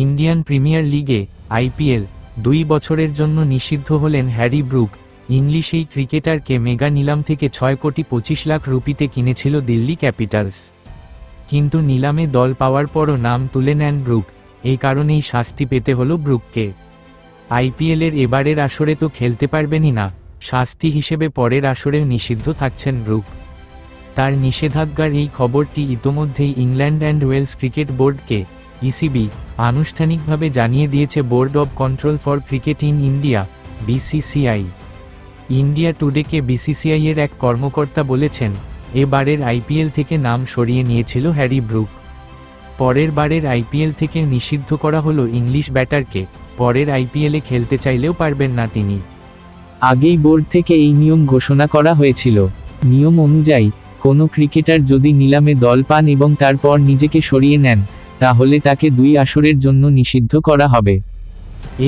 Indian premier লিগে IPL 2 বছরের জন্য নিষিদ্ধ হলেন হ্যারি ব্রুক। ইংলিশ এই ক্রিকেটারকে মেগা নিলাম থেকে 6 কোটি 25 লাখ রুপিতে কিনেছিল দিল্লি ক্যাপিটালস। কিন্তু নিলামে দল পাওয়ার পরও নাম তুলে নেন ব্রুক। এই কারণেই শাস্তি পেতে হলো ব্রুককে। আইপিএলের এবারের আসরে তো খেলতে পারবেনই না, শাস্তি হিসেবে পরের আসরেও নিষিদ্ধ থাকছেন ব্রুক। তার নিষেধাজ্ঞার এই খবরটি ইতোমধ্যেই ইংল্যান্ড অ্যান্ড ওয়েলস ক্রিকেট বোর্ডকে ইসিবি আনুষ্ঠানিকভাবে জানিয়ে দিয়েছে board of control for cricket in India BCCI. India টুডেকে বিসিসিআই এর এক কর্মকর্তা বলেছেন, এবারের আইপিএল থেকে নাম সরিয়ে নিয়েছিল হ্যারি ব্রুক। পরের বারের আইপিএল থেকে নিষিদ্ধ করা হলো ইংলিশ ব্যাটারকে। পরের আইপিএলে খেলতে চাইলেও পারবেন না তিনি। আগেই বোর্ড থেকে এই নিয়ম ঘোষণা করা হয়েছিল। নিয়ম অনুযায়ী কোনো ক্রিকেটার যদি নিলামে দল পান এবং তারপর নিজেকে সরিয়ে নেন, তাহলে তাকে 2 আসরের জন্য নিষিদ্ধ করা হবে।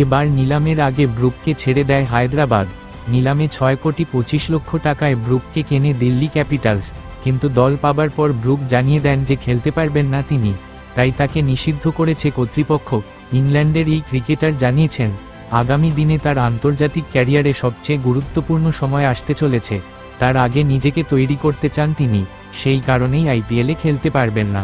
এবার নিলামের আগে ব্রুককে ছেড়ে দেয় হায়দ্রাবাদ। নিলামে 6 কোটি 25 লক্ষ টাকায় ব্রুককে কেনে দিল্লি ক্যাপিটালস। কিন্তু দল পাবার পর ব্রুক জানিয়ে দেন যে খেলতে পারবেন না তিনি, তাই তাকে নিষিদ্ধ করেছে কর্তৃপক্ষ। ইংল্যান্ডের এই ক্রিকেটার জানিয়েছেন, আগামী দিনে তার আন্তর্জাতিক ক্যারিয়ারে সবচেয়ে গুরুত্বপূর্ণ সময় আসতে চলেছে। তার আগে নিজেকে তৈরি করতে চান তিনি, সেই কারণেই আইপিএলে খেলতে পারবেন না।